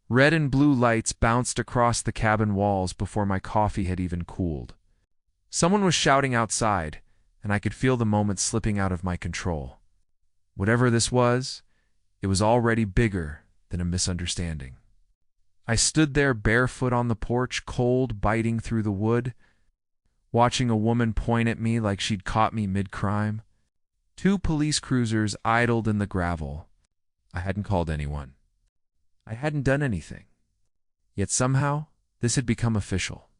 Red and blue lights bounced across the cabin walls before my coffee had even cooled. Someone was shouting outside, and I could feel the moment slipping out of my control. Whatever this was, it was already bigger than a misunderstanding. I stood there barefoot on the porch, cold biting through the wood, watching a woman point at me like she'd caught me mid-crime. 2 police cruisers idled in the gravel. I hadn't called anyone. I hadn't done anything. Yet somehow, this had become official.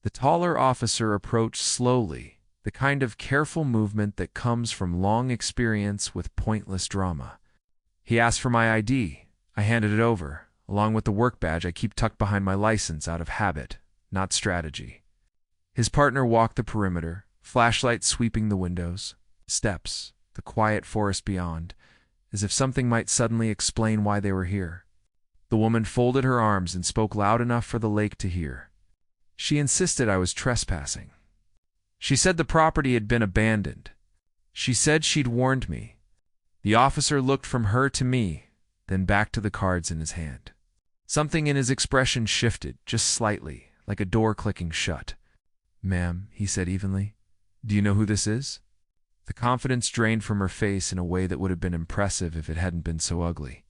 The taller officer approached slowly, the kind of careful movement that comes from long experience with pointless drama. He asked for my ID. I handed it over, along with the work badge I keep tucked behind my license out of habit, not strategy. His partner walked the perimeter, flashlight sweeping the windows, steps, the quiet forest beyond, as if something might suddenly explain why they were here. The woman folded her arms and spoke loud enough for the lake to hear. She insisted I was trespassing. She said the property had been abandoned. She said she'd warned me. The officer looked from her to me, then back to the cards in his hand. Something in his expression shifted, just slightly, like a door clicking shut. "Ma'am," he said evenly, "do you know who this is?" The confidence drained from her face in a way that would have been impressive if it hadn't been so ugly.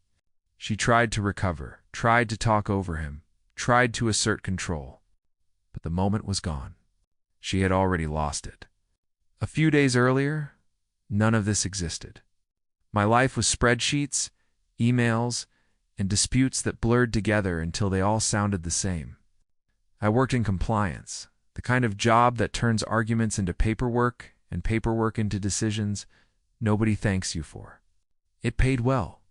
She tried to recover, tried to talk over him, tried to assert control. But the moment was gone. She had already lost it. A few days earlier, none of this existed. My life was spreadsheets, emails, and disputes that blurred together until they all sounded the same. I worked in compliance, the kind of job that turns arguments into paperwork and paperwork into decisions nobody thanks you for. It paid well.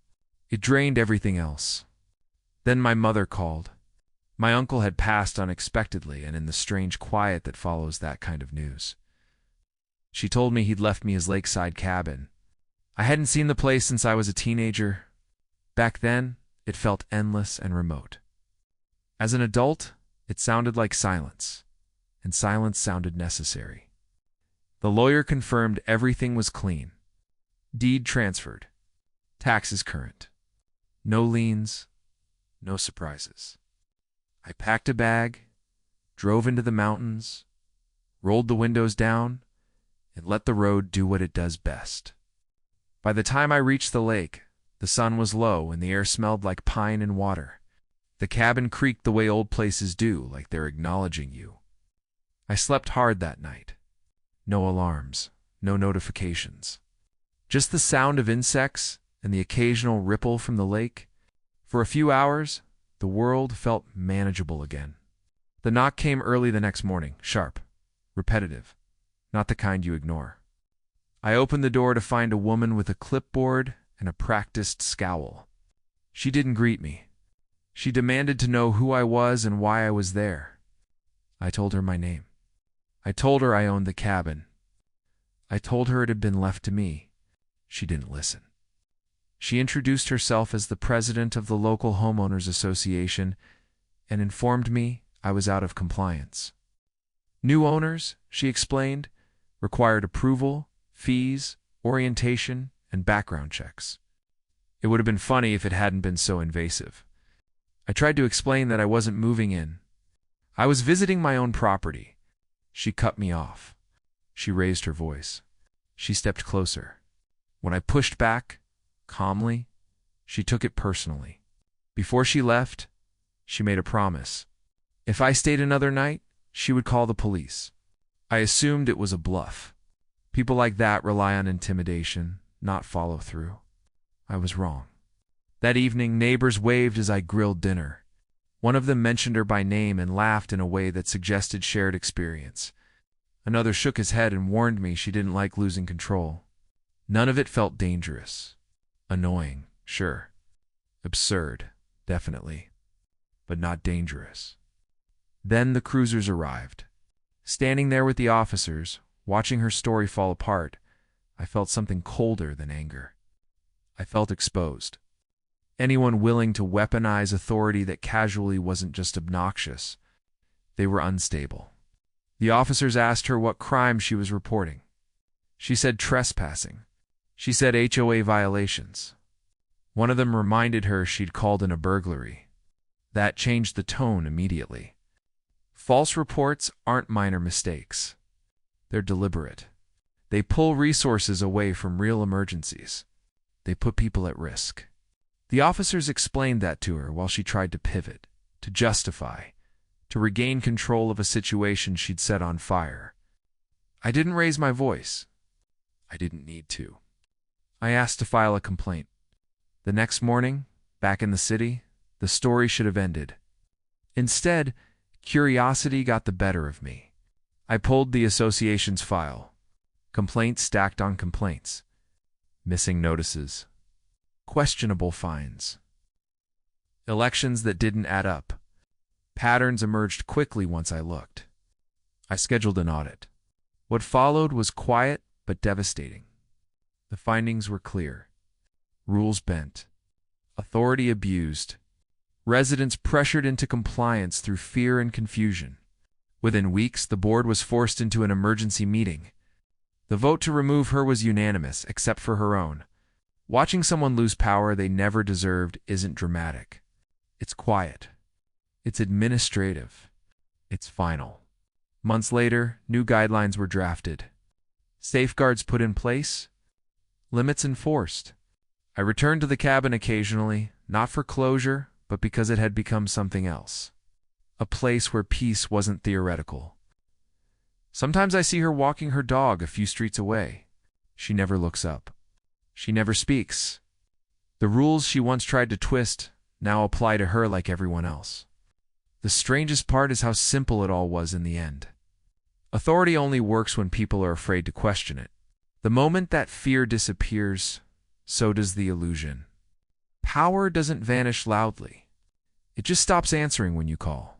It drained everything else. Then my mother called. My uncle had passed unexpectedly and in the strange quiet that follows that kind of news. She told me he'd left me his lakeside cabin. I hadn't seen the place since I was a teenager. Back then, it felt endless and remote. As an adult, it sounded like silence, and silence sounded necessary. The lawyer confirmed everything was clean. Deed transferred. Taxes current. No liens, no surprises. I packed a bag, drove into the mountains, rolled the windows down, and let the road do what it does best. By the time I reached the lake, the sun was low and the air smelled like pine and water. The cabin creaked the way old places do, like they're acknowledging you. I slept hard that night. No alarms, no notifications. Just the sound of insects and the occasional ripple from the lake. For a few hours, the world felt manageable again. The knock came early the next morning, sharp, repetitive, not the kind you ignore. I opened the door to find a woman with a clipboard and a practiced scowl. She didn't greet me. She demanded to know who I was and why I was there. I told her my name. I told her I owned the cabin. I told her it had been left to me. She didn't listen. She introduced herself as the president of the local Homeowners Association and informed me I was out of compliance. New owners, she explained, required approval, fees, orientation, and background checks. It would have been funny if it hadn't been so invasive. I tried to explain that I wasn't moving in. I was visiting my own property. She cut me off. She raised her voice. She stepped closer. When I pushed back, calmly, she took it personally. Before she left, she made a promise. If I stayed another night, she would call the police. I assumed it was a bluff. People like that rely on intimidation, not follow-through. I was wrong. That evening, neighbors waved as I grilled dinner. One of them mentioned her by name and laughed in a way that suggested shared experience. Another shook his head and warned me she didn't like losing control. None of it felt dangerous. Annoying, sure. Absurd, definitely. But not dangerous. Then the cruisers arrived. Standing there with the officers, watching her story fall apart, I felt something colder than anger. I felt exposed. Anyone willing to weaponize authority that casually wasn't just obnoxious. They were unstable. The officers asked her what crime she was reporting. She said trespassing. She said HOA violations. One of them reminded her she'd called in a burglary. That changed the tone immediately. False reports aren't minor mistakes. They're deliberate. They pull resources away from real emergencies. They put people at risk. The officers explained that to her while she tried to pivot, to justify, to regain control of a situation she'd set on fire. I didn't raise my voice. I didn't need to. I asked to file a complaint. The next morning, back in the city, the story should have ended. Instead, curiosity got the better of me. I pulled the association's file. Complaints stacked on complaints. Missing notices. Questionable fines. Elections that didn't add up. Patterns emerged quickly once I looked. I scheduled an audit. What followed was quiet but devastating. The findings were clear. Rules bent. Authority abused. Residents pressured into compliance through fear and confusion. Within weeks, the board was forced into an emergency meeting. The vote to remove her was unanimous, except for her own. Watching someone lose power they never deserved isn't dramatic. It's quiet. It's administrative. It's final. Months later, new guidelines were drafted. Safeguards put in place. Limits enforced. I returned to the cabin occasionally, not for closure, but because it had become something else. A place where peace wasn't theoretical. Sometimes I see her walking her dog a few streets away. She never looks up. She never speaks. The rules she once tried to twist now apply to her like everyone else. The strangest part is how simple it all was in the end. Authority only works when people are afraid to question it. The moment that fear disappears, so does the illusion. Power doesn't vanish loudly. It just stops answering when you call.